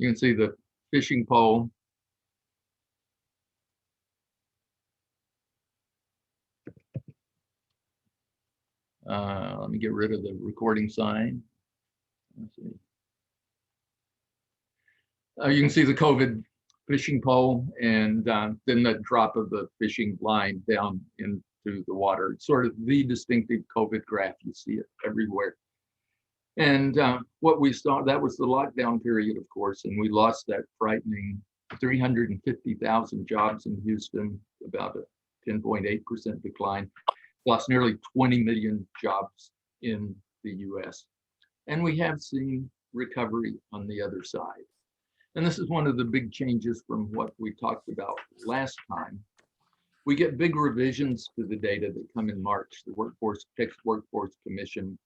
You can see the fishing pole. Let me get rid of the recording sign. Let's see. You can see the COVID fishing pole, and then the drop of the fishing line down into the water. It's sort of the distinctive COVID graph. You see it everywhere. And what we saw, that was the lockdown period, of course, and we lost that frightening 350,000 jobs in Houston, about a 10.8% decline, lost nearly 20 million jobs in the US. And we have seen recovery on the other side. And this is one of the big changes from what we talked about last time. We get big revisions to the data that come in March. The Texas Workforce Commission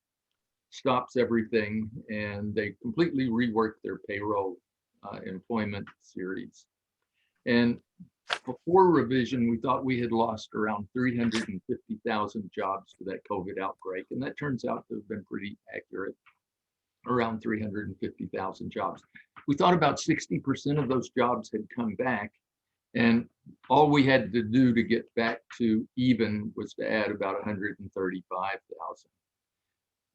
stops everything, and they completely rework their payroll employment series. And before revision, we thought we had lost around 350,000 jobs to that COVID outbreak, and that turns out to have been pretty accurate, around 350,000 jobs. We thought about 60% of those jobs had come back, and all we had to do to get back to even was to add about 135,000.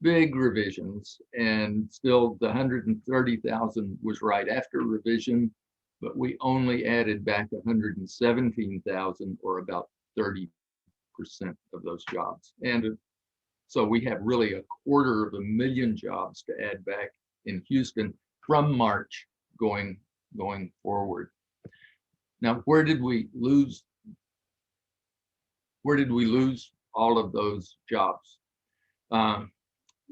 Big revisions, and still the 130,000 was right after revision, but we only added back 117,000, or about 30% of those jobs. And so we have really 250,000 jobs to add back in Houston from March going forward. Now, where did we lose all of those jobs?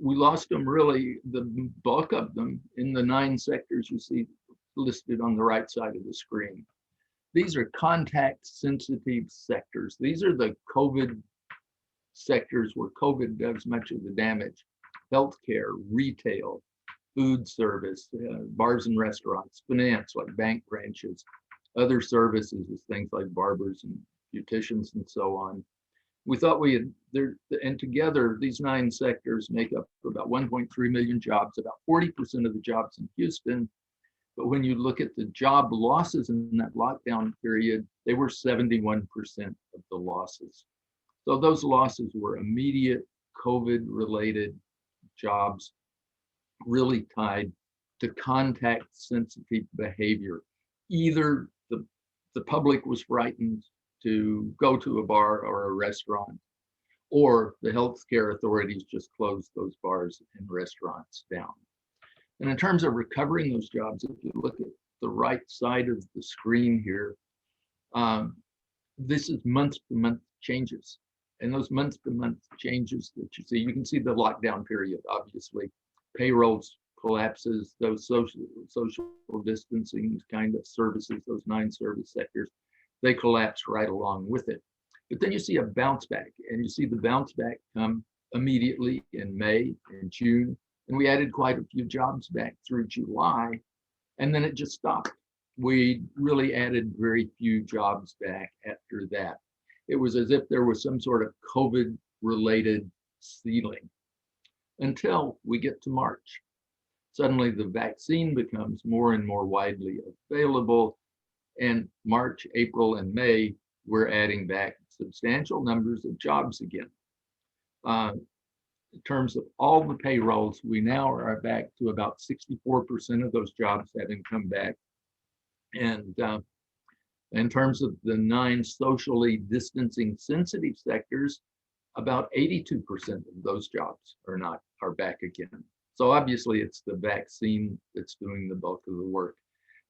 We lost them, really, the bulk of them, in the 9 sectors you see listed on the right side of the screen. These are contact sensitive sectors. These are the COVID sectors where COVID does much of the damage: healthcare, retail, food service, bars and restaurants, finance like bank branches, other services is things like barbers and beauticians and so on. We thought we had, and together these 9 sectors make up about 1.3 million jobs, about 40% of the jobs in Houston. But when you look at the job losses in that lockdown period, they were 71% of the losses. So those losses were immediate COVID-related jobs, really tied to contact sensitive behavior. Either the public was frightened to go to a bar or a restaurant, or the healthcare authorities just closed those bars and restaurants down. And in terms of recovering those jobs, if you look at the right side of the screen here, this is month-to-month changes. And those month-to-month changes that you see, you can see the lockdown period, obviously. Payrolls collapses, those social distancing kind of services, those 9 service sectors, they collapse right along with it. But then you see a bounce back, and you see the bounce back come immediately in May and June. And we added quite a few jobs back through July, and then it just stopped. We really added very few jobs back after that. It was as if there was some sort of COVID-related ceiling until we get to March. Suddenly the vaccine becomes more and more widely available, and March, April, and May, we're adding back substantial numbers of jobs again. In terms of all the payrolls, we now are back to about 64% of those jobs having come back. And in terms of the 9 socially distancing sensitive sectors, about 82% of those jobs are back again. So obviously it's the vaccine that's doing the bulk of the work.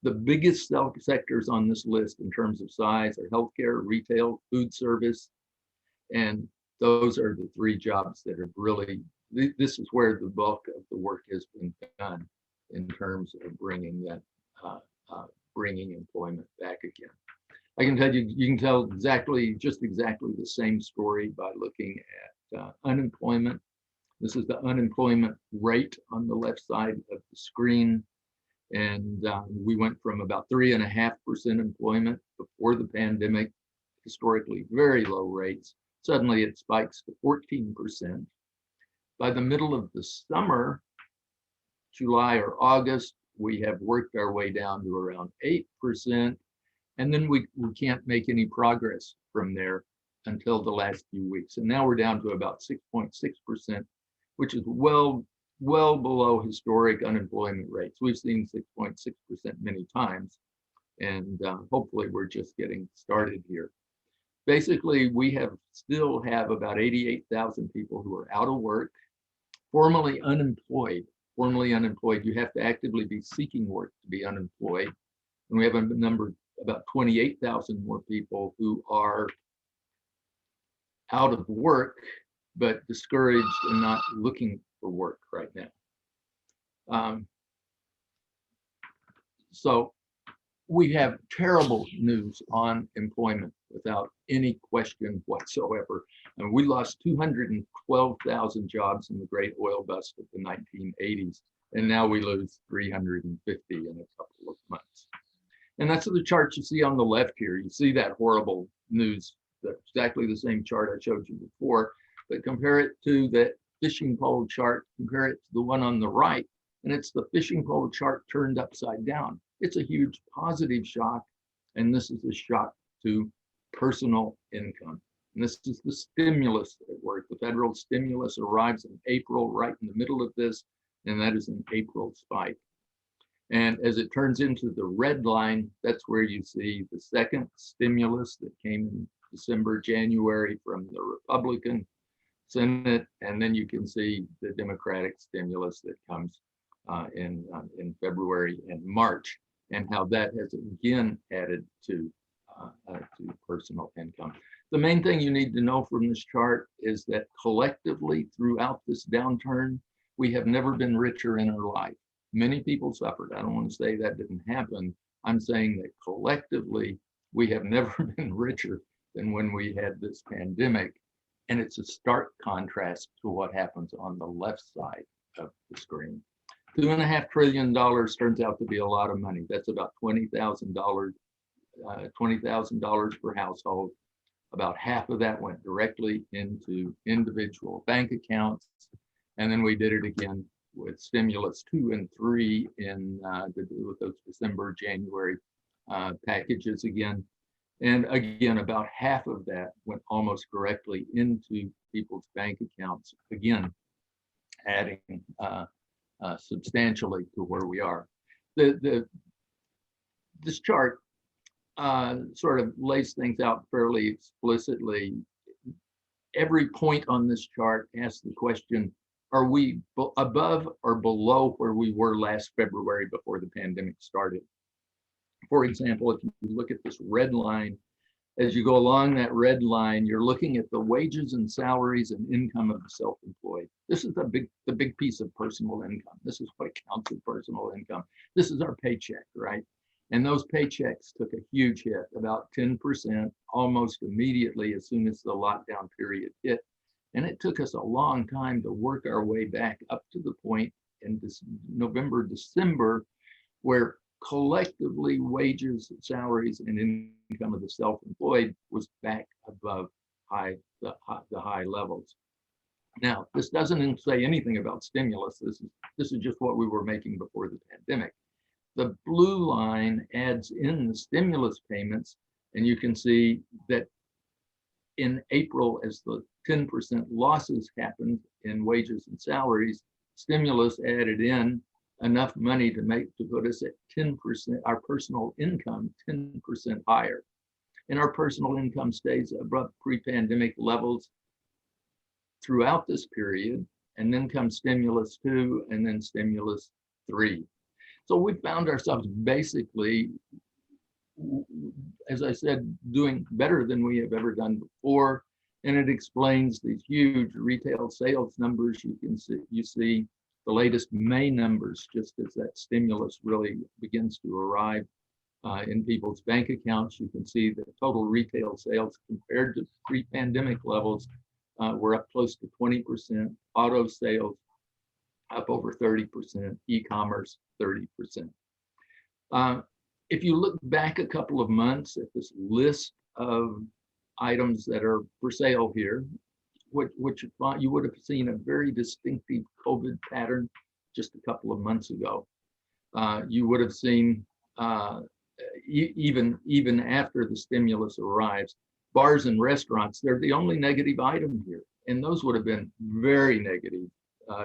The biggest sectors on this list in terms of size are healthcare, retail, food service, and those are the 3 jobs that have really, this is where the bulk of the work has been done in terms of bringing employment back again. I can tell you, you can tell just exactly the same story by looking at unemployment. This is the unemployment rate on the left side of the screen. And we went from about 3.5% employment before the pandemic, historically very low rates. Suddenly it spikes to 14%. By the middle of the summer, July or August, We have worked our way down to around 8%, and then we can't make any progress from there until the last few weeks. And now we're down to about 6.6%, which is well below historic unemployment rates. We've seen 6.6% many times, and hopefully we're just getting started here. Basically, we still have about 88,000 people who are out of work, formerly unemployed. Formerly unemployed, you have to actively be seeking work to be unemployed. And we have a number, about 28,000 more people who are out of work, but discouraged and not looking for work right now. So we have terrible news on employment without any question whatsoever. And we lost 212,000 jobs in the great oil bust of the 1980s. And now we lose 350 in a couple of months. And that's the chart you see on the left here. You see that horrible news, exactly the same chart I showed you before, but compare it to that fishing pole chart, compare it to the one on the right, and it's the fishing pole chart turned upside down. It's a huge positive shock, and this is a shock to personal income. And this is the stimulus at work. The federal stimulus arrives in April, right in the middle of this, and that is an April spike. And as it turns into the red line, that's where you see the second stimulus that came in December, January from the Republican Senate, and then you can see the Democratic stimulus that comes in February and March, and how that has again added to personal income. The main thing you need to know from this chart is that collectively throughout this downturn, we have never been richer in our life. Many people suffered. I don't want to say that didn't happen. I'm saying that collectively, we have never been richer than when we had this pandemic. And it's a stark contrast to what happens on the left side of the screen. $2.5 trillion turns out to be a lot of money. That's about $20,000 per household. About half of that went directly into individual bank accounts. And then we did it again with stimulus 2 and 3 with those December, January packages again. And again, about half of that went almost directly into people's bank accounts, again, adding substantially to where we are. This chart sort of lays things out fairly explicitly. Every point on this chart asks the question, are we above or below where we were last February before the pandemic started? For example, if you look at this red line, as you go along that red line, you're looking at the wages and salaries and income of the self-employed. This is the big piece of personal income. This is what counts as personal income. This is our paycheck, right? And those paychecks took a huge hit, about 10%, almost immediately as soon as the lockdown period hit. And it took us a long time to work our way back up to the point in this November, December, where collectively wages, salaries, and income of the self-employed was back above the high levels. Now, this doesn't say anything about stimulus. This is just what we were making before the pandemic. The blue line adds in the stimulus payments, and you can see that in April, as the 10% losses happened in wages and salaries, stimulus added in enough money to put us at 10%, our personal income 10% higher. And our personal income stays above pre-pandemic levels throughout this period, and then comes stimulus 2 and then stimulus 3. So we found ourselves basically, as I said, doing better than we have ever done before. And it explains these huge retail sales numbers. You see the latest May numbers, just as that stimulus really begins to arrive in people's bank accounts. You can see that total retail sales compared to pre-pandemic levels were up close to 20%. Auto sales up over 30%, e-commerce 30%. If you look back a couple of months at this list of items that are for sale here, which you would have seen a very distinctive COVID pattern just a couple of months ago. you would have seen even after the stimulus arrives, bars and restaurants, they're the only negative item here. And those would have been very negative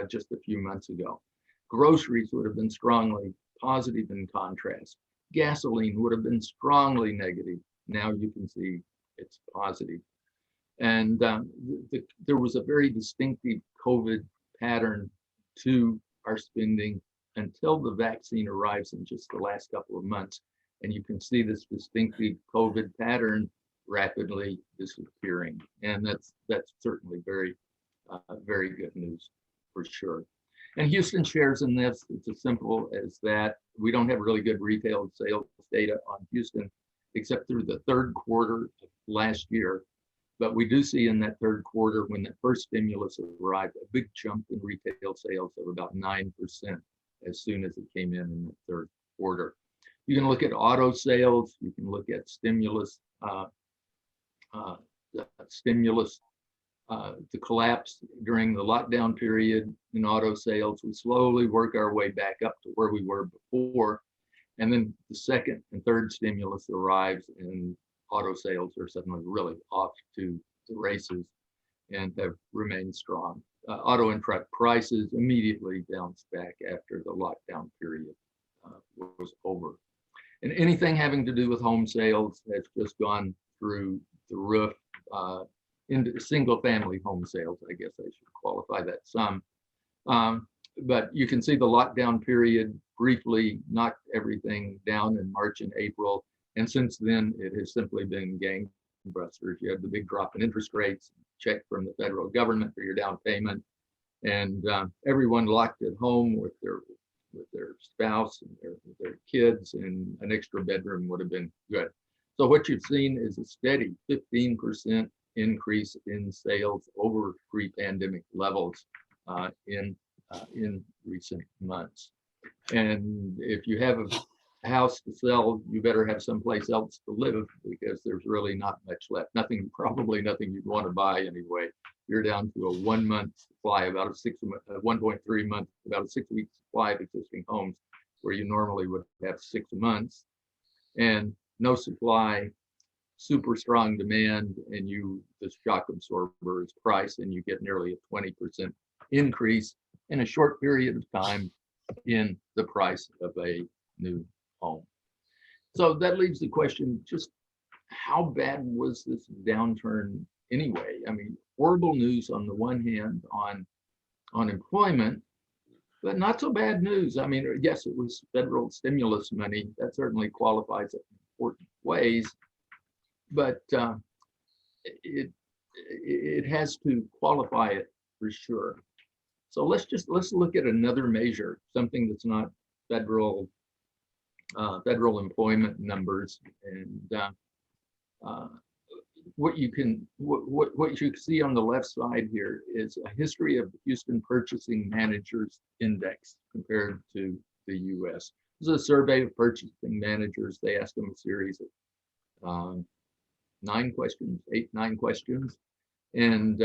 just a few months ago. Groceries would have been strongly positive in contrast. Gasoline would have been strongly negative. Now you can see it's positive. And there was a very distinctive COVID pattern to our spending until the vaccine arrives in just the last couple of months. And you can see this distinctive COVID pattern rapidly disappearing. And that's certainly very, very good news for sure. And Houston shares in this. It's as simple as that. We don't have really good retail sales data on Houston, except through the third quarter of last year. But we do see in that third quarter, when the first stimulus arrived, a big jump in retail sales of about 9% as soon as it came in the third quarter. You can look at auto sales. You can look at stimulus, the collapse during the lockdown period in auto sales. We slowly work our way back up to where we were before. And then the second and third stimulus arrives and auto sales are suddenly really off to the races and have remained strong. Auto and truck prices immediately bounced back after the lockdown period was over. And anything having to do with home sales has just gone through the roof. Into single family home sales, I guess I should qualify that some. But you can see the lockdown period briefly knocked everything down in March and April. And since then, it has simply been gangbusters. You had the big drop in interest rates, check from the federal government for your down payment, and everyone locked at home with their spouse and their kids, and an extra bedroom would have been good. So what you've seen is a steady 15% increase in sales over pre-pandemic levels in recent months. And if you have a house to sell, you better have someplace else to live, because there's really not much left. Probably nothing you'd want to buy anyway. You're down to a 1 month supply, about a 1.3 month, about a 6 week supply of existing homes, where you normally would have 6 months, and no supply, super strong demand, and the shock absorber is price, and you get nearly a 20% increase in a short period of time in the price of a new home. So that leaves the question, just how bad was this downturn anyway? I mean, horrible news on the one hand on unemployment, but not so bad news. I mean, yes, it was federal stimulus money. That certainly qualifies it in important ways, but it has to qualify it for sure. So let's look at another measure, something that's not federal employment numbers, and what you can see on the left side here is a history of the Houston Purchasing Managers Index compared to the U.S. This is a survey of purchasing managers. They asked them a series of 9 questions, and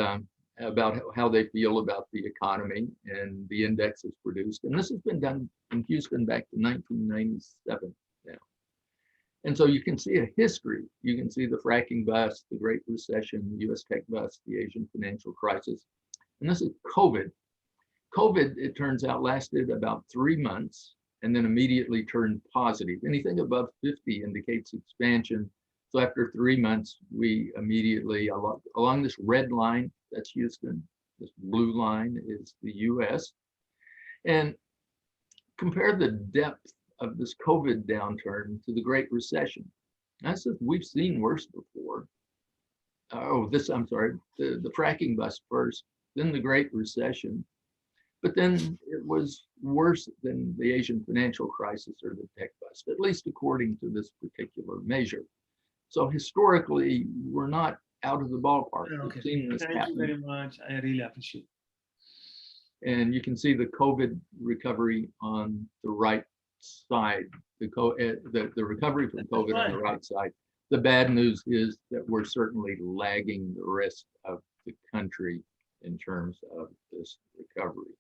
about how they feel about the economy, and the index is produced. And this has been done in Houston back to 1997 now. And so you can see a history. You can see the fracking bust, the Great Recession, the US tech bust, the Asian financial crisis. And this is COVID. COVID, it turns out, lasted about 3 months and then immediately turned positive. Anything above 50 indicates expansion. So after 3 months, we immediately, along this red line, that's Houston, this blue line is the US. And compare the depth of this COVID downturn to the Great Recession. I said, we've seen worse before. The fracking bust first, then the Great Recession. But then it was worse than the Asian financial crisis or the tech bust, at least according to this particular measure. So historically, we're not out of the ballpark. Okay. We've seen this Thank you very much. I really appreciate it. And you can see the COVID recovery on the right side, the recovery from COVID on the right side. The bad news is that we're certainly lagging the rest of the country in terms of this recovery.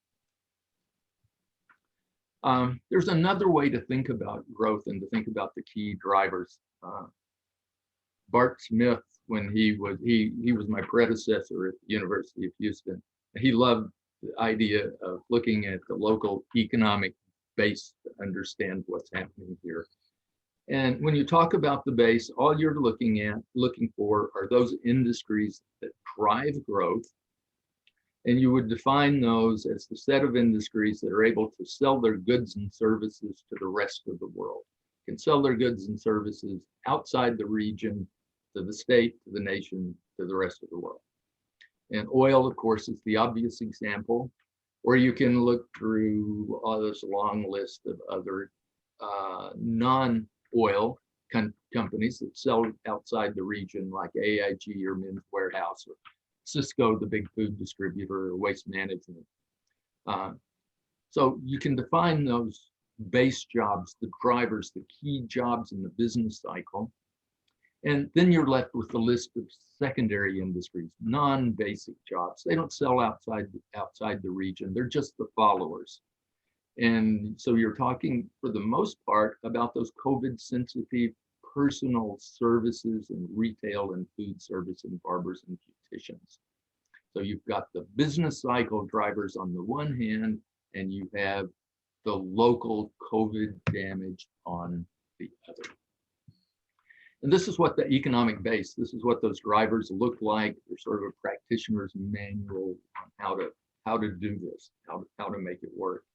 There's another way to think about growth and to think about the key drivers. Bart Smith, when he was my predecessor at the University of Houston, he loved the idea of looking at the local economic base to understand what's happening here. And when you talk about the base, all you're looking for are those industries that drive growth. And you would define those as the set of industries that are able to sell their goods and services to the rest of the world, can sell their goods and services outside the region, to the state, to the nation, to the rest of the world. And oil, of course, is the obvious example, or you can look through this long list of other non-oil companies that sell outside the region, like AIG or Men's Warehouse, or Cisco, the big food distributor, or Waste Management. So you can define those base jobs, the drivers, the key jobs in the business cycle. And then you're left with the list of secondary industries, non-basic jobs. They don't sell outside the region. They're just the followers. And so you're talking, for the most part, about those COVID-sensitive personal services and retail and food service and barbers and beauticians. So you've got the business cycle drivers on the one hand, and you have the local COVID damage on the other. And this is what the economic base, this is what those drivers look like. They're sort of a practitioner's manual on how to do this, how to make it work.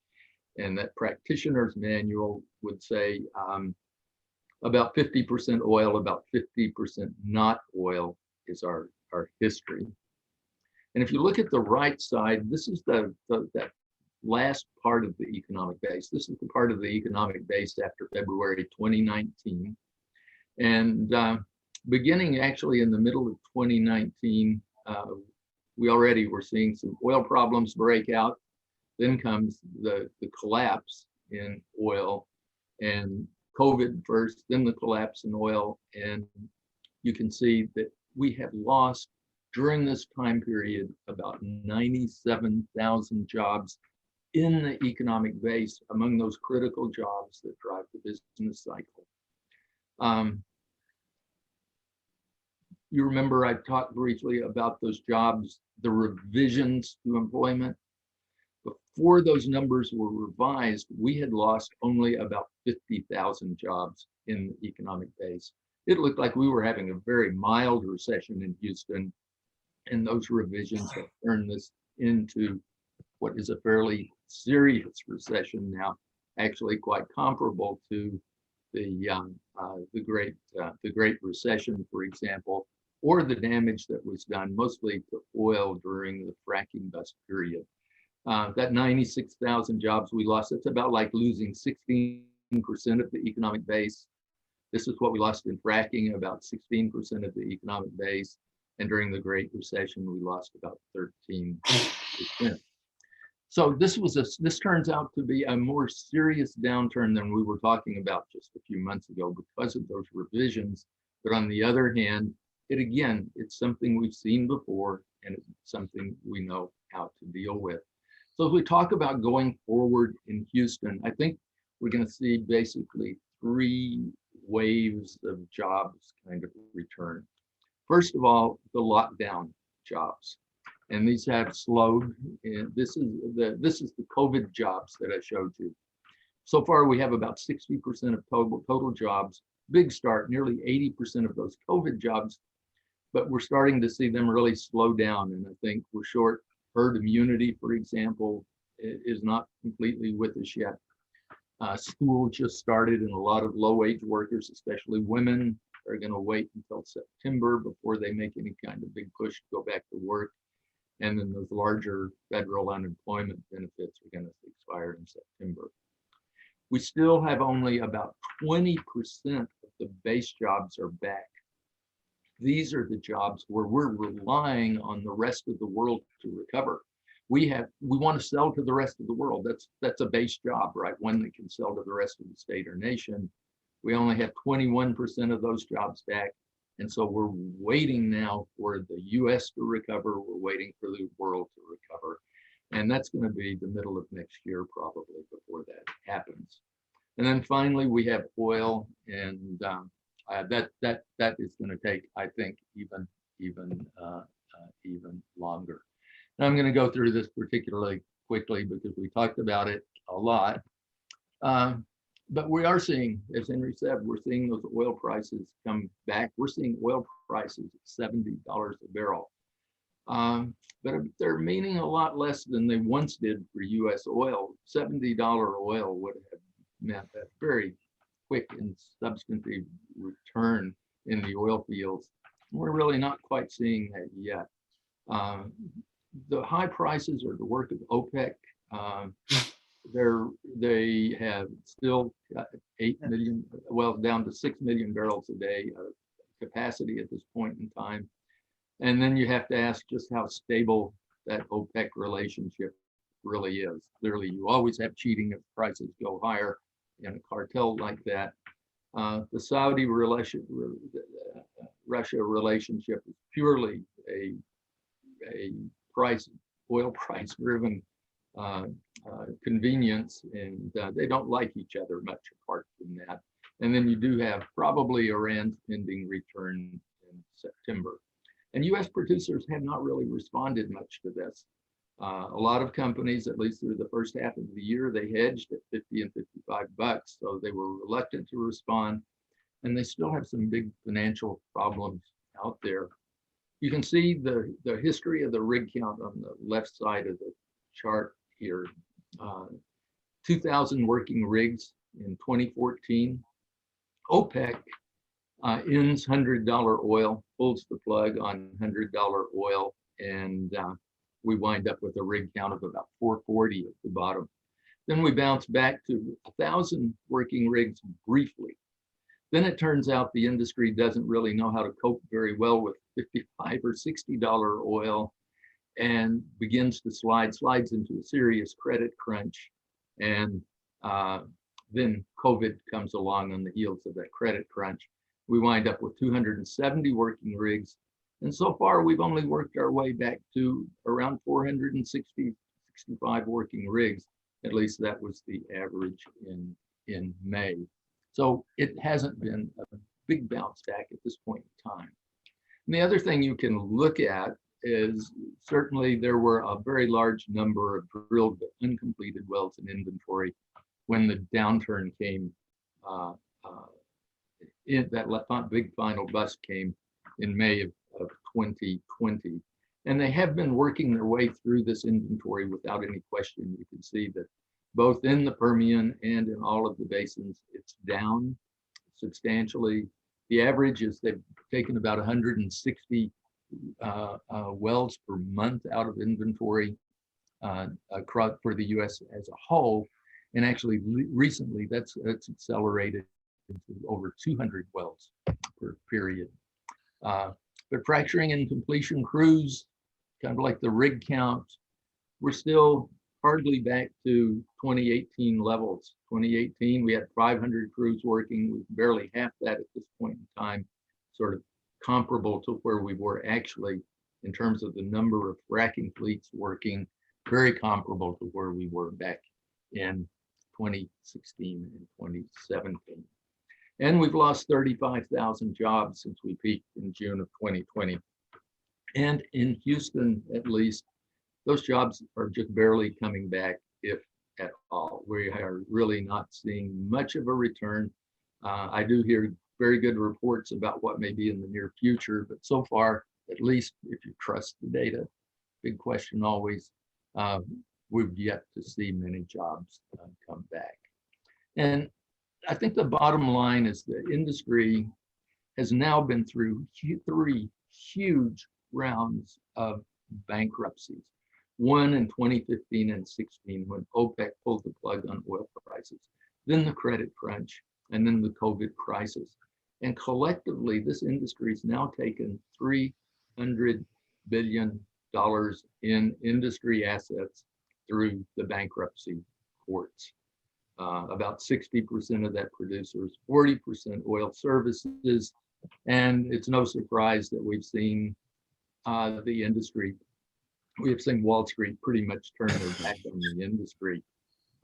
And that practitioner's manual would say about 50% oil, about 50% not oil is our history. And if you look at the right side, this is that last part of the economic base. This is the part of the economic base after February 2019. And beginning actually in the middle of 2019, we already were seeing some oil problems break out. Then comes the collapse in oil, and COVID first, then the collapse in oil. And you can see that we have lost during this time period about 97,000 jobs in the economic base, among those critical jobs that drive the business cycle. You remember I talked briefly about those jobs, the revisions to employment. Before those numbers were revised, we had lost only about 50,000 jobs in the economic base. It looked like we were having a very mild recession in Houston, and those revisions have turned this into what is a fairly serious recession now, actually quite comparable to the Great Recession, for example, or the damage that was done mostly to oil during the fracking bust period. That 96,000 jobs we lost, it's about like losing 16% of the economic base. This is what we lost in fracking, about 16% of the economic base. And during the Great Recession, we lost about 13%. So this turns out to be a more serious downturn than we were talking about just a few months ago because of those revisions. But on the other hand, it's something we've seen before, and it's something we know how to deal with. So as we talk about going forward in Houston, I think we're going to see basically three waves of jobs kind of return. First of all, the lockdown jobs, and these have slowed. And this is the COVID jobs that I showed you. So far, we have about 60% of total jobs. Big start, nearly 80% of those COVID jobs, but we're starting to see them really slow down. And I think we're short. Herd immunity, for example, is not completely with us yet. School just started, and a lot of low-wage workers, especially women, are going to wait until September before they make any kind of big push to go back to work. And then those larger federal unemployment benefits are going to expire in September. We still have only about 20% of the base jobs are back. These are the jobs where we're relying on the rest of the world to recover. We want to sell to the rest of the world. That's a base job, right? One that can sell to the rest of the state or nation. We only have 21% of those jobs back. And so we're waiting now for the US to recover. We're waiting for the world to recover. And that's going to be the middle of next year probably before that happens. And then finally, we have oil, and that is going to take, I think, even longer. And I'm going to go through this particularly quickly because we talked about it a lot. But we are seeing, as Henry said, we're seeing those oil prices come back. We're seeing oil prices at $70 a barrel. But they're meaning a lot less than they once did for U.S. oil. $70 oil would have meant a very quick and substantive return in the oil fields. We're really not quite seeing that yet. The high prices are the work of OPEC. They have still got 8 million, well, down to 6 million barrels a day of capacity at this point in time. And then you have to ask just how stable that OPEC relationship really is. Clearly, you always have cheating if prices go higher in a cartel like that. The Saudi Russia relationship is purely a oil price driven convenience, and they don't like each other much apart from that. And then you do have probably Iran's pending return in September. And US producers have not really responded much to this. A lot of companies, at least through the first half of the year, they hedged at 50 and 55 bucks. So they were reluctant to respond. And they still have some big financial problems out there. You can see the history of the rig count on the left side of the chart here. 2,000 working rigs in 2014. OPEC ends $100 oil, pulls the plug on $100 oil, and we wind up with a rig count of about 440 at the bottom. Then we bounce back to 1,000 working rigs briefly. Then it turns out the industry doesn't really know how to cope very well with $55 or $60 oil and begins to slides into a serious credit crunch. And then COVID comes along on the heels of that credit crunch. We wind up with 270 working rigs. And so far, we've only worked our way back to around 460, 65 working rigs. At least that was the average in May. So it hasn't been a big bounce back at this point in time. And the other thing you can look at is certainly there were a very large number of drilled but uncompleted wells in inventory when the downturn came, that big final bust came in May of 2020. And they have been working their way through this inventory without any question. You can see that both in the Permian and in all of the basins, it's down substantially. The average is they've taken about 160 wells per month out of inventory across for the U.S. as a whole. And actually recently that's accelerated into over 200 wells per period. But fracturing and completion crews, kind of like the rig count, we're still hardly back to 2018 levels. 2018, we had 500 crews working, with barely half that at this point in time, sort of comparable to where we were actually in terms of the number of fracking fleets working, very comparable to where we were back in 2016 and 2017. And we've lost 35,000 jobs since we peaked in June of 2020. And in Houston, at least, those jobs are just barely coming back, if at all. We are really not seeing much of a return. I do hear very good reports about what may be in the near future, but so far, at least if you trust the data, big question always, we've yet to see many jobs come back. And I think the bottom line is the industry has now been through 3 huge rounds of bankruptcies. One in 2015 and 16 when OPEC pulled the plug on oil prices, then the credit crunch, and then the COVID crisis. And collectively, this industry has now taken $300 billion in industry assets through the bankruptcy courts. About 60% of that producers, 40% oil services, and it's no surprise that we've seen the industry we have seen Wall Street pretty much turn their back on the industry.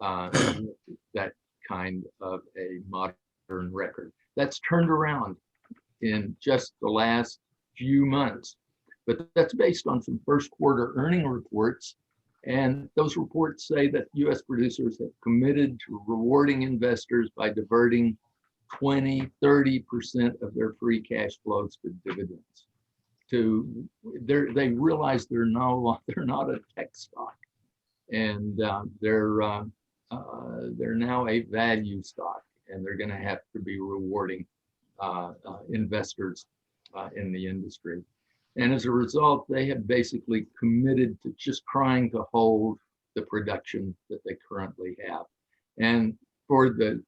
That kind of a modern record. That's turned around in just the last few months, but that's based on some first quarter earning reports. And those reports say that US producers have committed to rewarding investors by diverting 20–30% of their free cash flows to dividends. They realize they're not a tech stock, and they're now a value stock, and they're going to have to be rewarding investors in the industry. And as a result, they have basically committed to just trying to hold the production that they currently have. And for the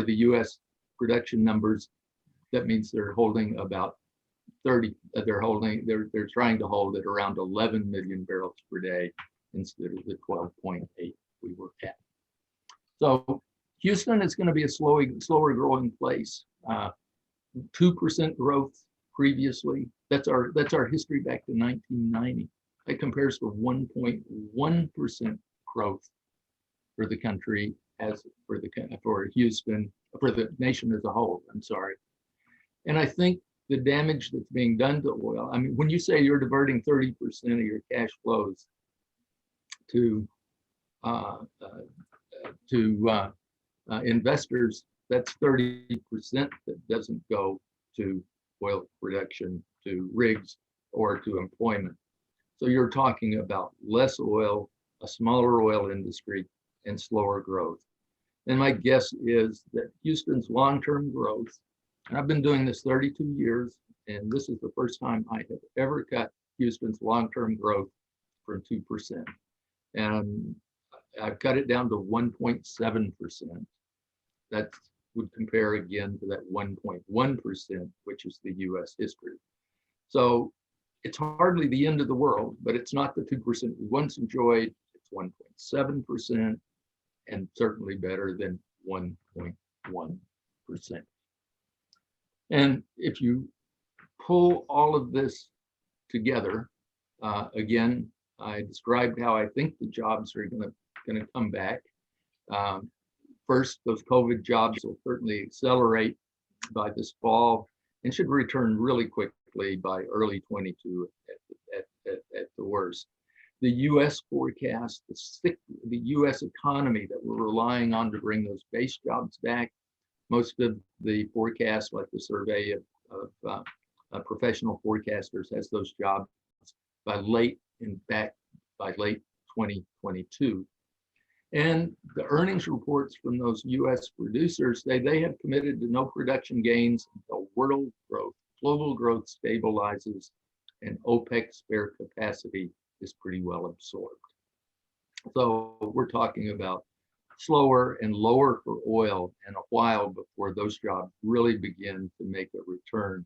U.S. production numbers, that means they're holding about 30. They're trying to hold it around 11 million barrels per day instead of the 12.8 we were at. So Houston is going to be a slower growing place. 2% growth previously. That's our history back to 1990. That compares to 1.1% growth for the country for Houston, for the nation as a whole. I'm sorry. And I think the damage that's being done to oil. I mean, when you say you're diverting 30% of your cash flows to investors, that's 30% that doesn't go to oil production, to rigs, or to employment. So you're talking about less oil, a smaller oil industry, and slower growth. And my guess is that Houston's long-term growth, and I've been doing this 32 years, and this is the first time I have ever cut Houston's long-term growth from 2%. And I've cut it down to 1.7%. That would compare again to that 1.1%, which is the US history. So it's hardly the end of the world, but it's not the 2% we once enjoyed. It's 1.7%, and certainly better than 1.1%. And if you pull all of this together, again, I described how I think the jobs are going to come back. First, those COVID jobs will certainly accelerate by this fall and should return really quickly by early 22 at the worst. The U.S. forecast, the U.S. economy that we're relying on to bring those base jobs back, most of the forecasts, like the survey of professional forecasters, has those jobs by late 2022. And the earnings reports from those U.S. producers say they have committed to no production gains until global growth stabilizes and OPEC spare capacity is pretty well absorbed. So we're talking about slower and lower for oil and a while before those jobs really begin to make a return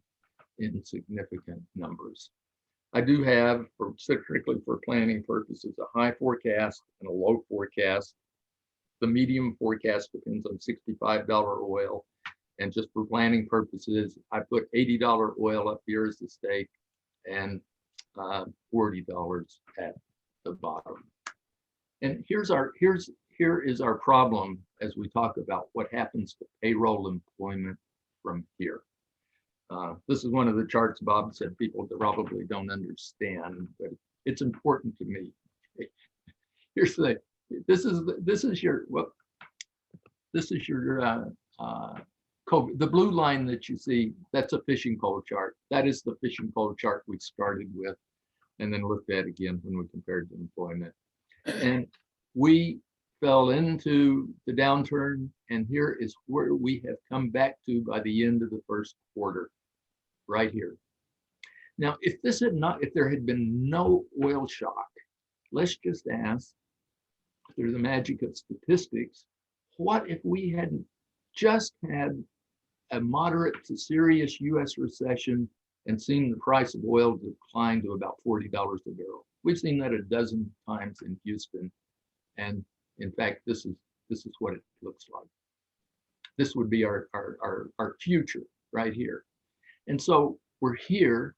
in significant numbers. I do have, strictly for planning purposes, a high forecast and a low forecast. The medium forecast depends on $65 oil. And just for planning purposes, I put $80 oil up here as the stake and $40 at the bottom. And here is our problem as we talk about what happens to payroll employment from here. This is one of the charts Bob said people probably don't understand, but it's important to me. Here's the thing. This is your COVID. The blue line that you see, that's a fishing pole chart. That is the fishing pole chart we started with and then looked at again when we compared to employment. And we fell into the downturn, and here is where we have come back to by the end of the first quarter, right here. Now, if there had been no oil shock, let's just ask, through the magic of statistics, what if we hadn't just had a moderate to serious US recession and seen the price of oil decline to about $40 a barrel? We've seen that a dozen times in Houston. And in fact, this is what it looks like. This would be our future right here. And so we're here,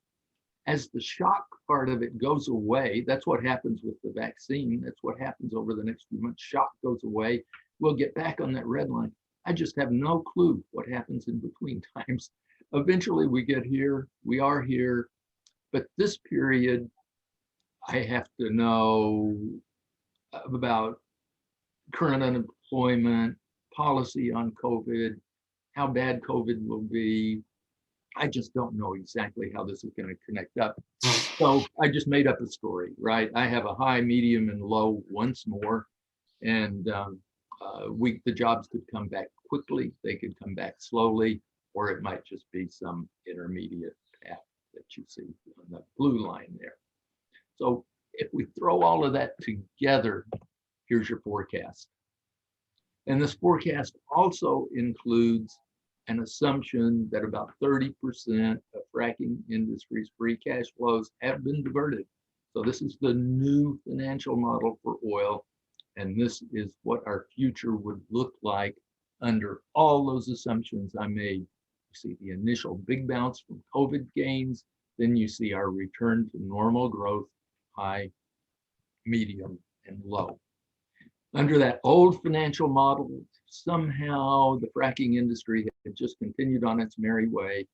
As the shock part of it goes away, that's what happens with the vaccine. That's what happens over the next few months. Shock goes away. We'll get back on that red line. I just have no clue what happens in between times. Eventually we get here, we are here, but this period, I have to know about current unemployment, policy on COVID, how bad COVID will be. I just don't know exactly how this is going to connect up. So I just made up a story, right? I have a high, medium, and low once more. And the jobs could come back quickly, they could come back slowly, or it might just be some intermediate path that you see on the blue line there. So if we throw all of that together, here's your forecast. And this forecast also includes an assumption that about 30% of fracking industry's free cash flows have been diverted. So this is the new financial model for oil. And this is what our future would look like under all those assumptions I made. You see the initial big bounce from COVID gains, then you see our return to normal growth, high, medium, and low. Under that old financial model, somehow the fracking industry had just continued on its merry way.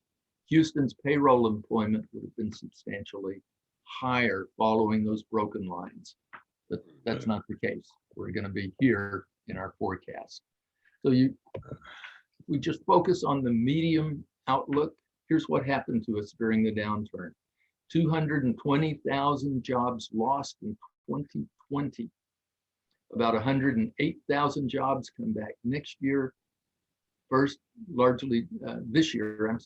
Houston's payroll employment would have been substantially higher following those broken lines. But that's not the case. We're going to be here in our forecast. So we just focus on the medium outlook. Here's what happened to us during the downturn. 220,000 jobs lost in 2020. About 108,000 jobs come back next year. This year,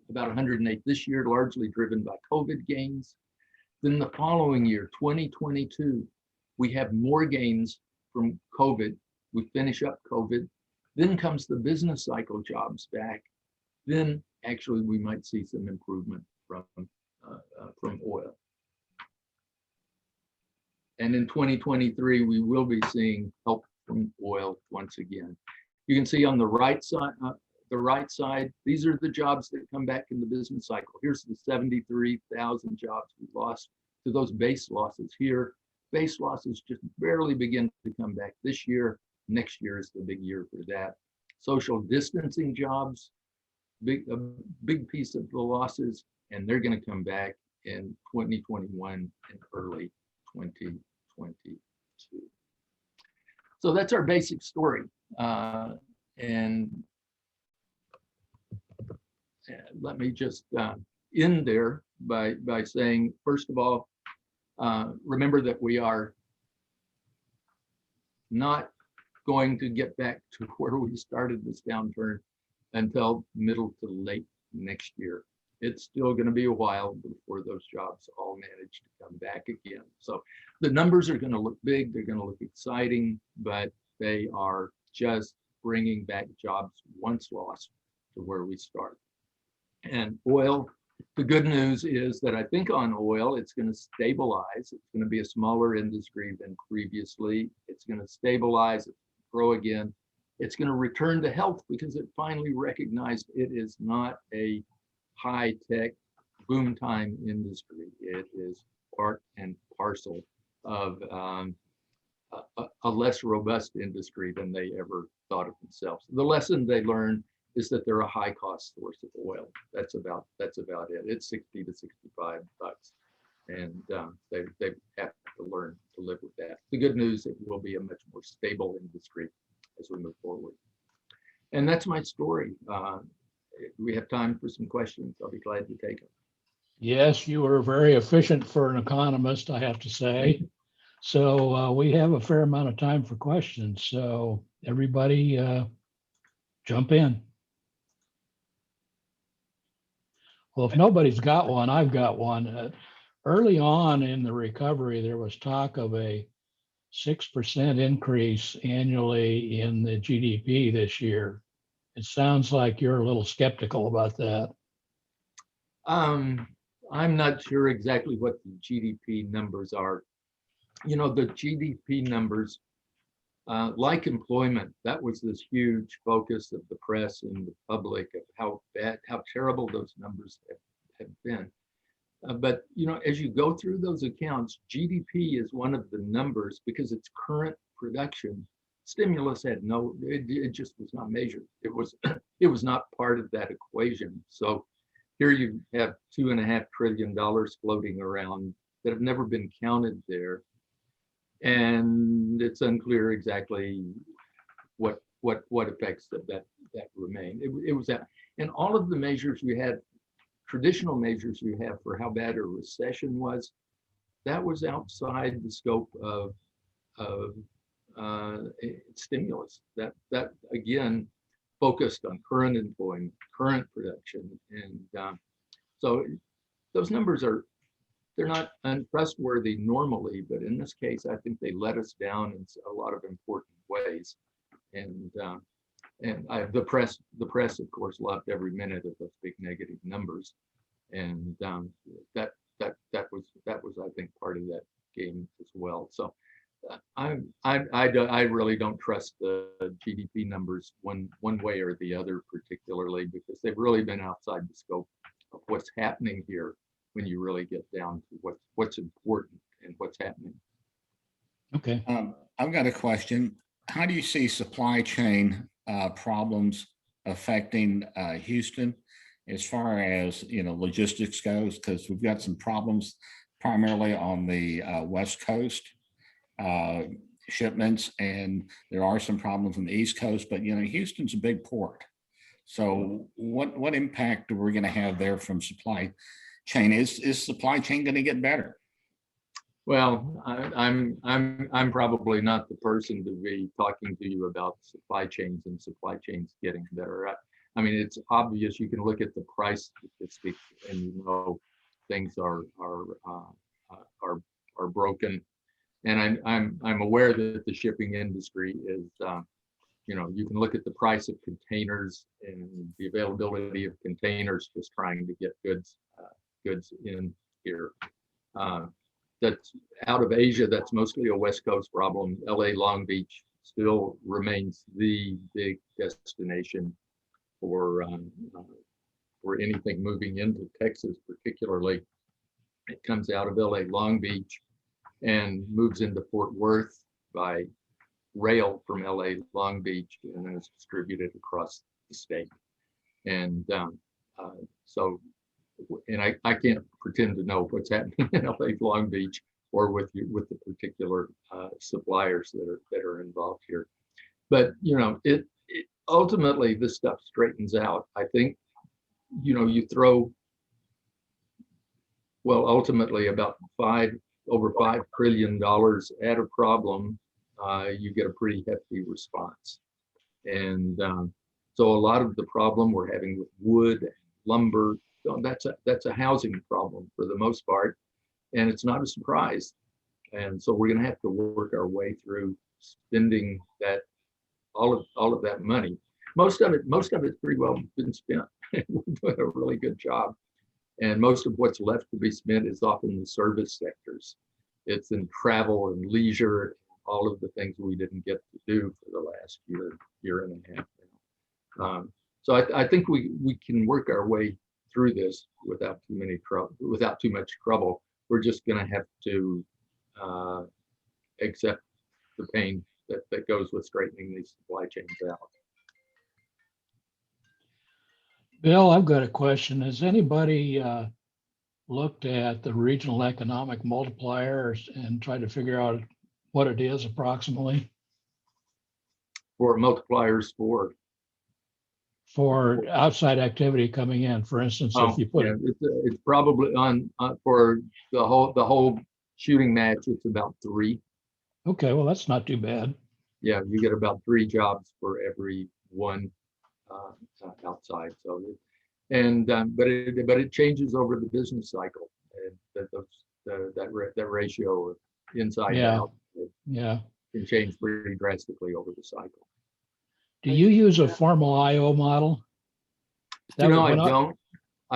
about 108 this year, largely driven by COVID gains. Then the following year, 2022, we have more gains from COVID. We finish up COVID. Then comes the business cycle jobs back. Then actually we might see some improvement from oil. And in 2023, we will be seeing help from oil once again. You can see on the right side, these are the jobs that come back in the business cycle. Here's the 73,000 jobs we lost to those base losses here. Base losses just barely begin to come back this year. Next year is the big year for that. Social distancing jobs, a big piece of the losses, and they're going to come back in 2021 and early 2022. So that's our basic story. And let me just end there by saying, first of all, remember that we are not going to get back to where we started this downturn until middle to late next year. It's still going to be a while before those jobs all manage to come back again. So the numbers are going to look big, they're going to look exciting, but they are just bringing back jobs once lost to where we start. And oil, the good news is that I think on oil, it's going to stabilize. It's going to be a smaller industry than previously. It's going to stabilize, grow again. It's going to return to health because it finally recognized it is not a high-tech boom time industry. It is part and parcel of a less robust industry than they ever thought of themselves. The lesson they learned is that they're a high-cost source of oil. That's about it. It's 60 to 65 bucks, and they have to learn to live with that. The good news, it will be a much more stable industry as we move forward. And that's my story. We have time for some questions. I'll be glad to take them. Yes, you were very efficient for an economist, I have to say. So we have a fair amount of time for questions. So everybody jump in. Well, if nobody's got one, I've got one. Early on in the recovery, there was talk of a 6% increase annually in the GDP this year. It sounds like you're a little skeptical about that. I'm not sure exactly what the GDP numbers are. You know, the GDP numbers, like employment, that was this huge focus of the press and the public of how bad, how terrible those numbers have been. But as you go through those accounts, GDP is one of the numbers because it's current production. Stimulus had it just was not measured. It was not part of that equation. So here you have $2.5 trillion floating around that have never been counted there. And it's unclear exactly what effects that remain. It was that, and all of the measures you had, traditional measures you have for how bad a recession was, that was outside the scope of stimulus. That again focused on current employment, current production, and so those numbers they're not untrustworthy normally, but in this case, I think they let us down in a lot of important ways. And the press, of course, loved every minute of those big negative numbers, and that was I think part of that game as well. So I really don't trust the GDP numbers one way or the other, particularly because they've really been outside the scope of what's happening here when you really get down to what's important and what's happening. Okay. I've got a question. How do you see supply chain problems affecting Houston as far as logistics goes? Because we've got some problems primarily on the West Coast shipments, and there are some problems on the East Coast. But Houston's a big port, so what impact are we going to have there from supply chain? Is supply chain going to get better? Well, I'm probably not the person to be talking to you about supply chains and supply chains getting better. I mean, it's obvious. You can look at the price statistics, and things are broken. And I'm aware that the shipping industry is, you can look at the price of containers and the availability of containers just trying to get goods in here. That's out of Asia. That's mostly a West Coast problem. LA Long Beach still remains the big destination for anything moving into Texas, particularly. It comes out of LA Long Beach and moves into Fort Worth by rail from LA Long Beach, and then it's distributed across the state. And I can't pretend to know what's happening in LA Long Beach or with the particular suppliers that are involved here. But it ultimately this stuff straightens out. I think you throw ultimately about over $5 trillion at a problem, you get a pretty hefty response. And so a lot of the problem we're having with wood and lumber, that's a housing problem for the most part, and it's not a surprise. And so we're going to have to work our way through spending all of that money. Most of it's pretty well been spent. We're doing a really good job. And most of what's left to be spent is often the service sectors. It's in travel and leisure, all of the things we didn't get to do for the last year and a half now. So I think we can work our way through this without too much trouble. We're just going to have to accept the pain that goes with straightening these supply chains out. Bill, I've got a question. Has anybody looked at the regional economic multipliers and tried to figure out what it is approximately? For multipliers for outside activity coming in, for instance, if you put it's probably on for the whole shooting match, it's about 3. Okay, well, that's not too bad. Yeah, you get about 3 jobs for every one outside. So, but it changes over the business cycle. That ratio of inside to out can change pretty drastically over the cycle. Do you use a formal IO model? I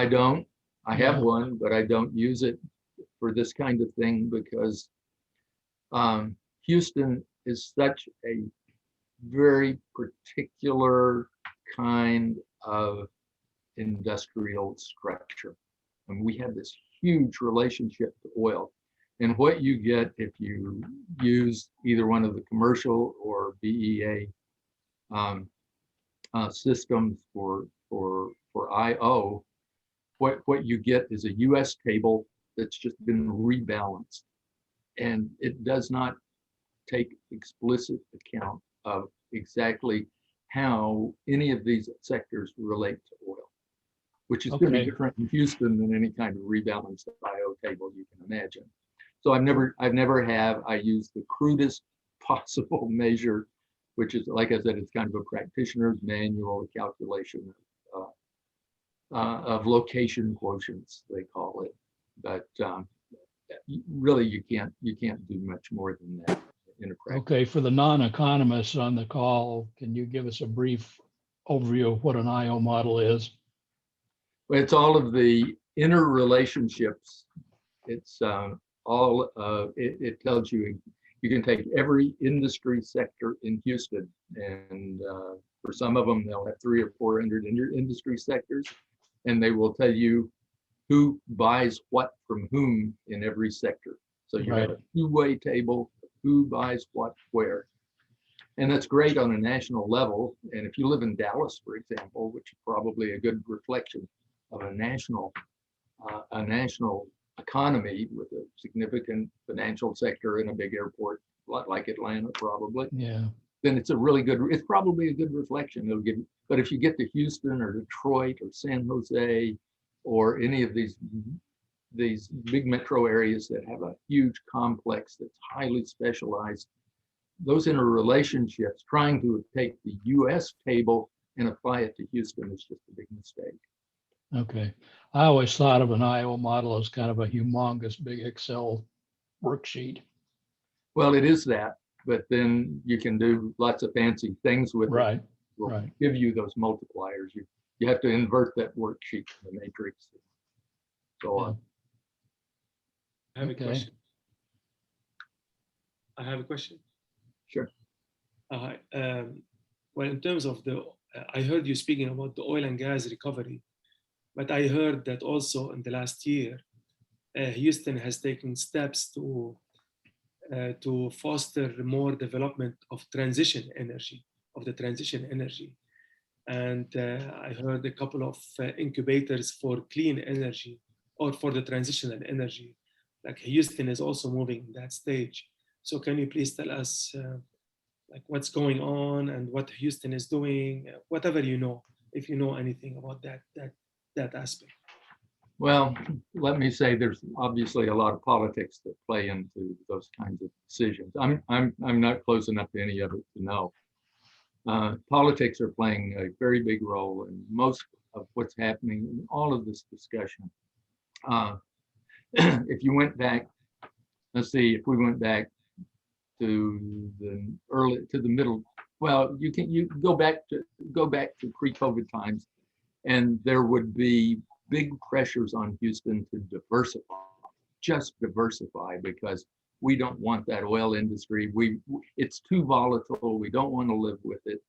don't. I have one, but I don't use it for this kind of thing because Houston is such a very particular kind of industrial structure. And we have this huge relationship to oil. And what you get if you use either one of the commercial or BEA systems for IO, what you get is a US table that's just been rebalanced. And it does not take explicit account of exactly how any of these sectors relate to oil, which is going to be Okay. different in Houston than any kind of rebalanced IO table you can imagine. So I use the crudest possible measure, which is, like I said, it's kind of a practitioner's manual calculation of location quotients, they call it. But really, you can't do much more than that in a practice. Okay, for the non-economists on the call, can you give us a brief overview of what an IO model is? It's all of the interrelationships. It's it tells you can take every industry sector in Houston, and for some of them they'll have 300 or 400 industry sectors, and they will tell you who buys what from whom in every sector. So you have a two-way table, who buys what where. And that's great on a national level. And if you live in Dallas, for example, which is probably a good reflection of a national economy with a significant financial sector and a big airport, like Atlanta probably, Yeah. then it's probably a good reflection. It'll give you, but if you get to Houston or Detroit or San Jose or any of these big metro areas that have a huge complex that's highly specialized, those interrelationships, trying to take the US table and apply it to Houston is just a big mistake. Okay. I always thought of an IO model as kind of a humongous big Excel worksheet. Well, it is that, but then you can do lots of fancy things with Right. it. Will Right. give you those multipliers. You have to invert that worksheet to the matrix. So on. I have a Okay. question. I have a question. Sure. Well, in terms of I heard you speaking about the oil and gas recovery, but I heard that also in the last year, Houston has taken steps to foster more development of the transition energy. And I heard a couple of incubators for clean energy or for the transitional energy. Like Houston is also moving in that stage. So can you please tell us like what's going on and what Houston is doing, whatever you know, if you know anything about that aspect? Well, let me say there's obviously a lot of politics that play into those kinds of decisions. I'm not close enough to any of it to know. Politics are playing a very big role in most of what's happening in all of this discussion. If you went back, let's see, if we went back to the middle, well, you go back to pre-COVID times, and there would be big pressures on Houston to just diversify, because we don't want that oil industry. It's too volatile. We don't want to live with it.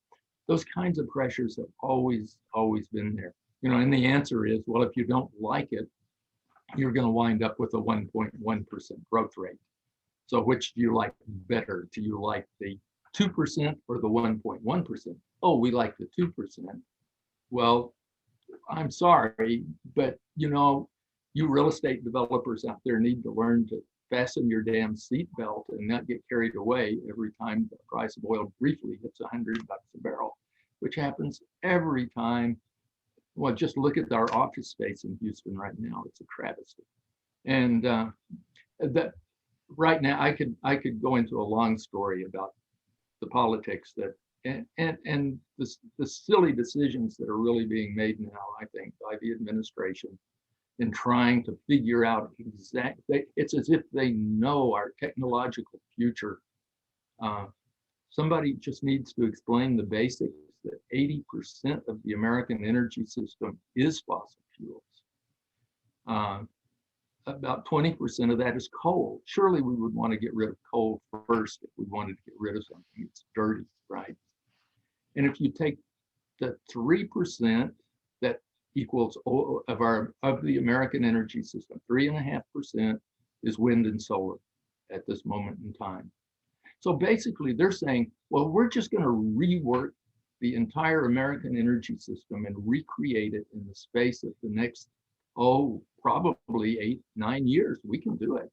Those kinds of pressures have always been there. And the answer is, well, if you don't like it, you're going to wind up with a 1.1% growth rate. So which do you like better? Do you like the 2% or the 1.1%? Oh, we like the 2%. Well, I'm sorry, but you real estate developers out there need to learn to fasten your damn seatbelt and not get carried away every time the price of oil briefly hits $100 a barrel, which happens every time. Well, just look at our office space in Houston right now. It's a travesty. And that right now I could go into a long story about the politics that and the silly decisions that are really being made now, I think, by the administration in trying to figure out exactly. It's as if they know our technological future. Somebody just needs to explain the basics, that 80% of the American energy system is fossil fuels. About 20% of that is coal. Surely we would want to get rid of coal first if we wanted to get rid of something that's dirty, right? And if you take the 3% that equals of the American energy system. 3.5% is wind and solar at this moment in time. So basically they're saying, well, we're just going to rework the entire American energy system and recreate it in the space of the next, probably 8-9 years. We can do it.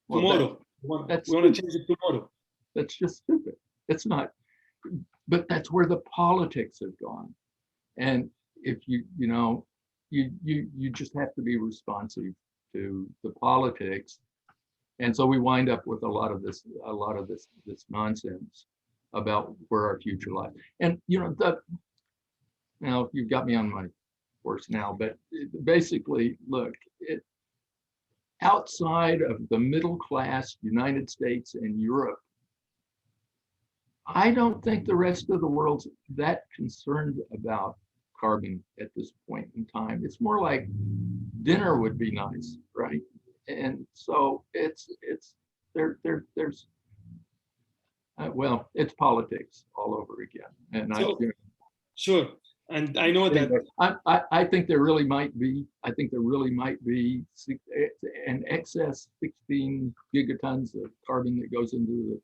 Well, Tomorrow. We want to change it tomorrow. That's just stupid. It's not, but that's where the politics have gone. And if you just have to be responsive to the politics. And so we wind up with a lot of this nonsense about where our future lies. And now you've got me on my horse now, but basically, look, outside of the middle class United States and Europe, I don't think the rest of the world's that concerned about carbon at this point in time. It's more like dinner would be nice, right? And so there's it's politics all over again. And sure. And I know that I think there really might be an excess 16 gigatons of carbon that goes into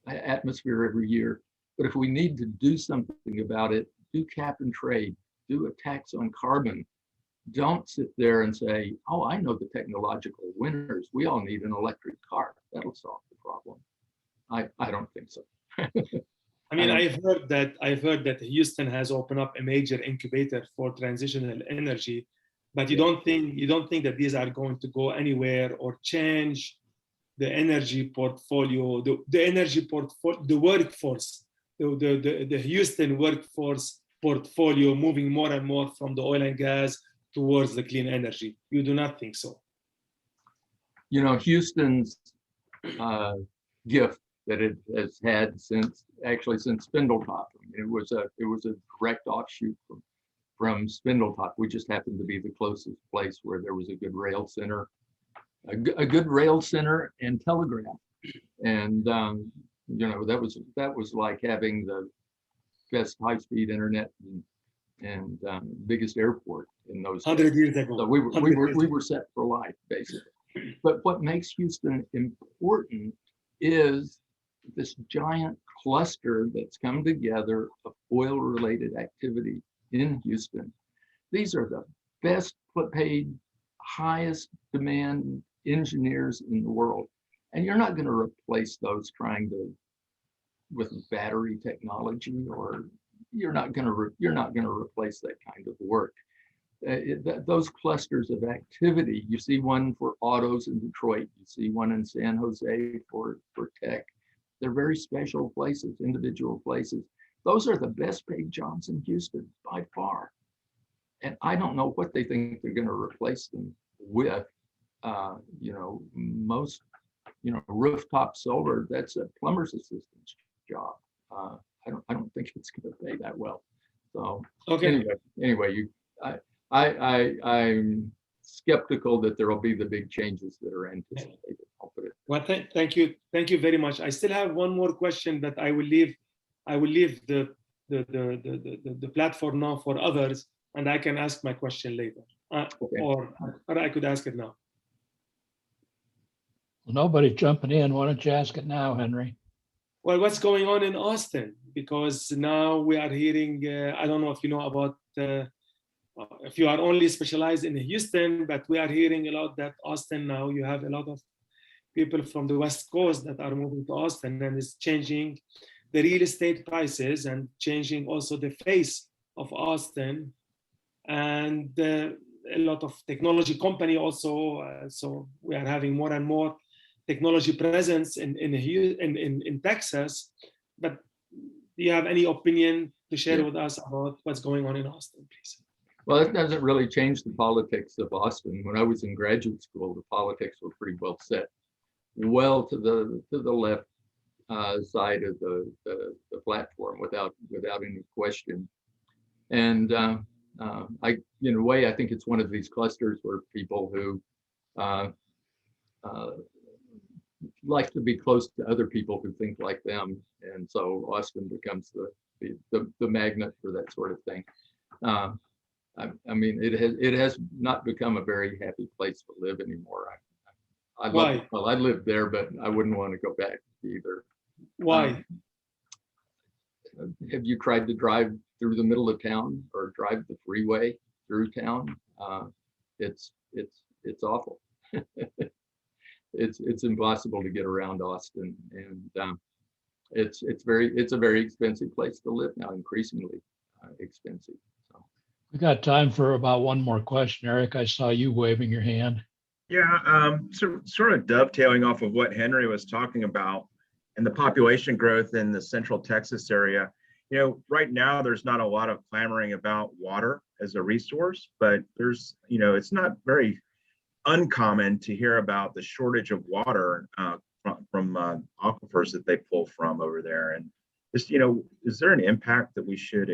the atmosphere every year. But if we need to do something about it, do cap and trade, do a tax on carbon. Don't sit there and say, oh, I know the technological winners. We all need an electric car. That'll solve the problem. I don't think so. I mean, I've heard that Houston has opened up a major incubator for transitional energy, but you don't think that these are going to go anywhere or change the energy portfolio, the workforce, the Houston workforce portfolio moving more and more from the oil and gas towards the clean energy. You do not think so? Houston's gift that it has had since Spindletop. It was a direct offshoot from Spindletop. We just happened to be the closest place where there was a good rail center, a good rail center and telegraph. And that was like having the best high-speed internet and biggest airport in those 100 years ago. So we were set for life, basically. But what makes Houston important is this giant cluster that's come together of oil-related activity in Houston. These are the best paid, highest demand engineers in the world. And you're not going to replace those with battery technology, or you're not going to replace that kind of work. Those clusters of activity, you see one for autos in Detroit, you see one in San Jose for tech. They're very special places, individual places. Those are the best paid jobs in Houston by far. And I don't know what they think they're going to replace them with. Most, rooftop solar, that's a plumber's assistant's job. I don't think it's going to pay that well. So okay. Anyway, I'm skeptical that there will be the big changes that are anticipated. I'll put it. Well, thank you very much. I still have one more question that I will leave the platform now for others, and I can ask my question later, Okay. or I could ask it now. Well, nobody's jumping in. Why don't you ask it now, Henry? Well, what's going on in Austin? Because now we are hearing, I don't know if you know about, if you are only specialized in Houston, but we are hearing a lot that Austin now, you have a lot of people from the West Coast that are moving to Austin, and it's changing the real estate prices and changing also the face of Austin, and a lot of technology company also. So we are having more and more technology presence in Texas. But do you have any opinion to share with us about what's going on in Austin, please? Well, it doesn't really change the politics of Austin. When I was in graduate school, the politics were pretty well set, well to the left side of the platform, without any question. And I, in a way, I think it's one of these clusters where people who like to be close to other people who think like them, and so Austin becomes the magnet for that sort of thing. I mean, it has not become a very happy place to live anymore. I Why? well, I lived there, but I wouldn't want to go back either. Why? Have you tried to drive through the middle of town or drive the freeway through town? It's awful. It's impossible to get around Austin, and it's a very expensive place to live now, increasingly expensive. So. We got time for about one more question. Eric, I saw you waving your hand. Yeah, so sort of dovetailing off of what Henry was talking about and the population growth in the central Texas area. You know, right now there's not a lot of clamoring about water as a resource, but there's, you know, it's not very uncommon to hear about the shortage of water from aquifers that they pull from over there. And just, you know, is there an impact that we should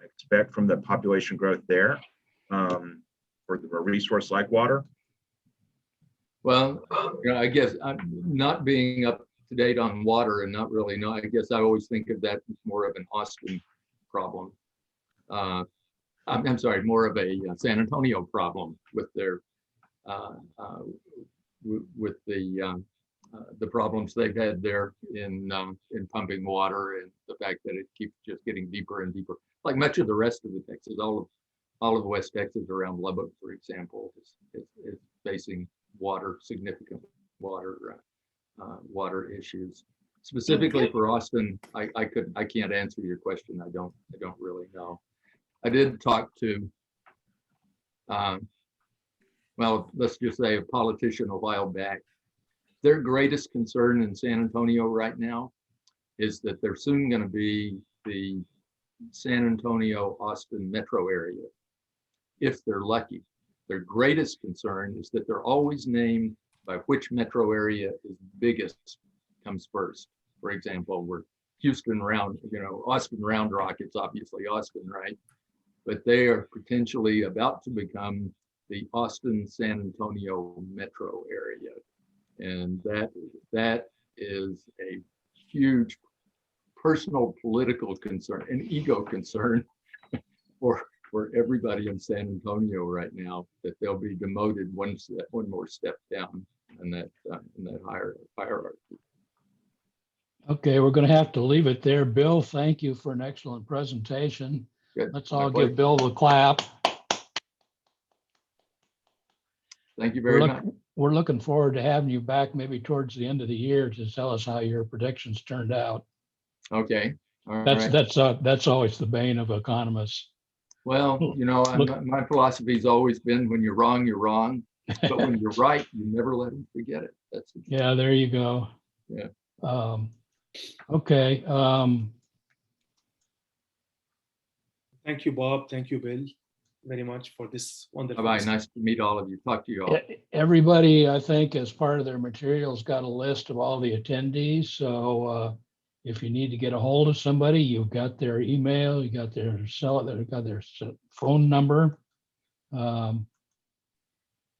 expect from the population growth there for a resource like water? Well, you know, I guess I'm not being up to date on water and not really know. I guess I always think of that as more of an Austin problem. I'm sorry, more of a San Antonio problem with their with the problems they've had there in pumping water and the fact that it keeps just getting deeper and deeper. Like much of the rest of the Texas, all of West Texas around Lubbock, for example, is facing significant water issues. Specifically for Austin, I can't answer your question. I don't really know. I did talk to well, let's just say a politician a while back. Their greatest concern in San Antonio right now is that they're soon going to be the San Antonio Austin metro area, if they're lucky. Their greatest concern is that they're always named by which metro area is biggest comes first. For example, we're Houston Austin Round Rock, it's obviously Austin, right? But they are potentially about to become the Austin San Antonio metro area. And that is a huge personal political concern, an ego concern for everybody in San Antonio right now, that they'll be demoted one more step down in that hierarchy. Okay, we're going to have to leave it there. Bill, thank you for an excellent presentation. Good. Let's all give Bill a clap. Thank you very much. We're looking forward to having you back maybe towards the end of the year to tell us how your predictions turned out. Okay. All right. That's always the bane of economists. Well, you know, my philosophy's always been when you're wrong, you're wrong. But when you're right, you never let them forget it. That's the yeah, there you go. Yeah. Okay. Thank you, Bob. Thank you, Bill, very much for this wonderful. Bye-bye. Nice to meet all of you. Talk to you all. Everybody, I think, as part of their materials, got a list of all the attendees. So if you need to get a hold of somebody, you've got their email, you got their phone number.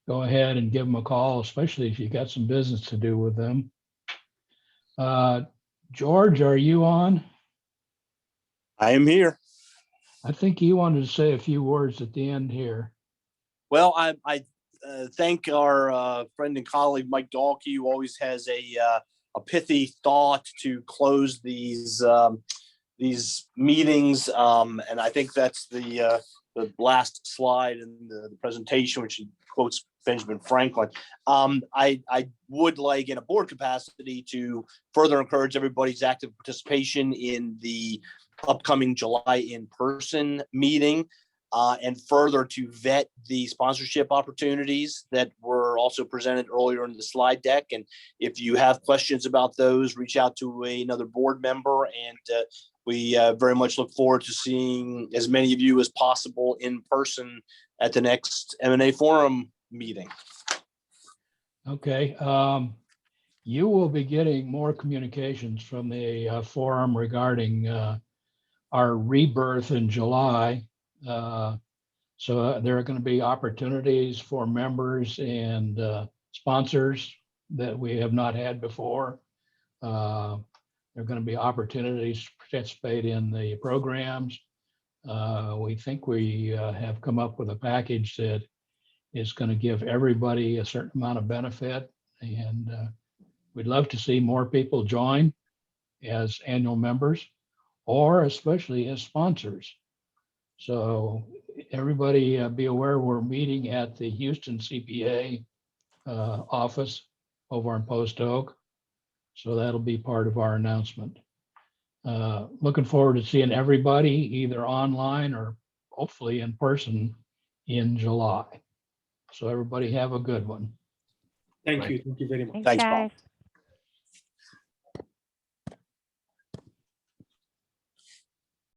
Go ahead and give them a call, especially if you got some business to do with them. George, are you on? I am here. I think you wanted to say a few words at the end here. Well, I thank our friend and colleague Mike Dahlke, who always has a pithy thought to close these meetings, and I think that's the last slide in the presentation, which he quotes Benjamin Franklin. I would like, in a board capacity, to further encourage everybody's active participation in the upcoming July in-person meeting, and further to vet the sponsorship opportunities that were also presented earlier in the slide deck. And if you have questions about those, reach out to another board member, and we very much look forward to seeing as many of you as possible in person at the next M&A Forum meeting. Okay. You will be getting more communications from the forum regarding our rebirth in July. So there are going to be opportunities for members and sponsors that we have not had before. There are going to be opportunities to participate in the programs. We think we have come up with a package that is going to give everybody a certain amount of benefit. And we'd love to see more people join as annual members or especially as sponsors. So everybody be aware we're meeting at the Houston CPA office over in Post Oak. So that'll be part of our announcement. Looking forward to seeing everybody either online or hopefully in person in July. So everybody have a good one. Thank you very much. Thanks, Bob. guys.